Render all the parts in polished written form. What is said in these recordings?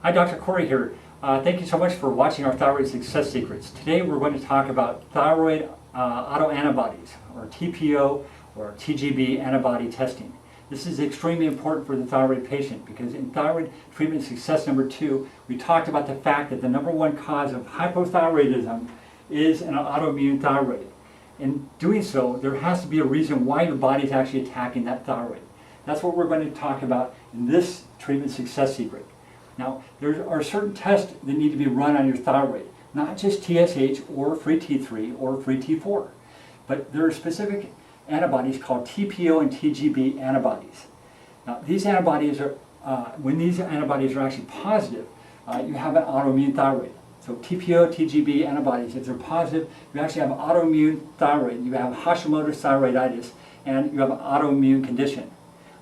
Hi, Dr. Corey here. Thank you so much for watching our Thyroid Success Secrets. Today we're going to talk about thyroid autoantibodies, or TPO or TGB antibody testing. This is extremely important for the thyroid patient because in thyroid treatment success number 2, we talked about the fact that the number one cause of hypothyroidism is an autoimmune thyroid. In doing so, there has to be a reason why your body is actually attacking that thyroid. That's what we're going to talk about in this treatment success secret. Now, there are certain tests that need to be run on your thyroid, not just TSH or free T3 or free T4, but there are specific antibodies called TPO and TGB antibodies. Now, these antibodies are, when these antibodies are actually positive, you have an autoimmune thyroid. So TPO, TGB antibodies, if they're positive, you actually have autoimmune thyroid. You have Hashimoto's thyroiditis, and you have an autoimmune condition.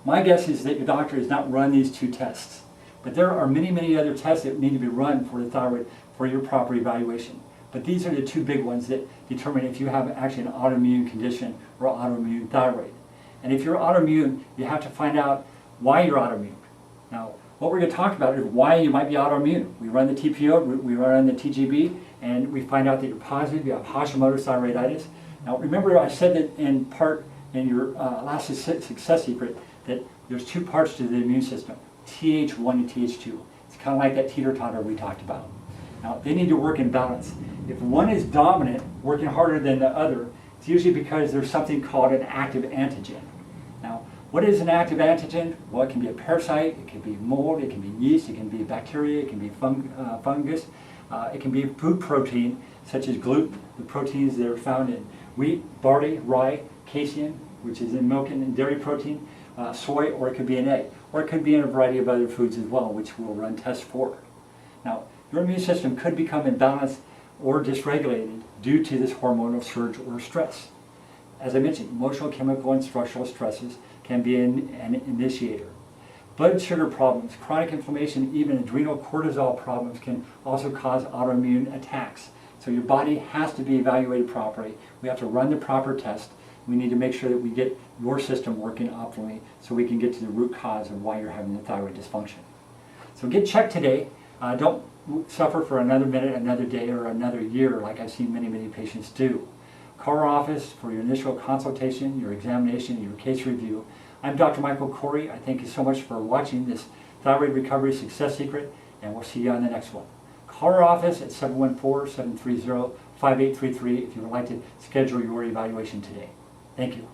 My guess is that your doctor has not run these two tests. But there are many, many other tests that need to be run for the thyroid for your proper evaluation. But these are the two big ones that determine if you have actually an autoimmune condition or autoimmune thyroid. And if you're autoimmune, you have to find out why you're autoimmune. Now, what we're going to talk about is why you might be autoimmune. We run the TPO, we run the TGB, and we find out that you're positive, you have Hashimoto's thyroiditis. Now, remember I said that in part in your last success secret that there's two parts to the immune system. TH1 and TH2. It's kind of like that teeter-totter we talked about. Now, they need to work in balance. If one is dominant, working harder than the other, it's usually because there's something called an active antigen. Now, what is an active antigen? Well, it can be a parasite, it can be mold, it can be yeast, it can be bacteria, it can be fungus, it can be a food protein such as gluten, the proteins that are found in wheat, barley, rye, casein, which is in milk and dairy protein, soy, or it could be an egg. Or it could be in a variety of other foods as well, which we'll run tests for. Now, your immune system could become imbalanced or dysregulated due to this hormonal surge or stress. As I mentioned, emotional, chemical, and structural stresses can be an initiator. Blood sugar problems, chronic inflammation, even adrenal cortisol problems can also cause autoimmune attacks. So your body has to be evaluated properly. We have to run the proper test. We need to make sure that we get your system working optimally so we can get to the root cause of why you're having the thyroid dysfunction. So get checked today. Don't suffer for another minute, another day, or another year like I've seen many, many patients do. Call our office for your initial consultation, your examination, your case review. I'm Dr. Michael Corey. I thank you so much for watching this Thyroid Recovery Success Secret, and we'll see you on the next one. Call our office at 714-730-5833 if you would like to schedule your evaluation today. Thank you.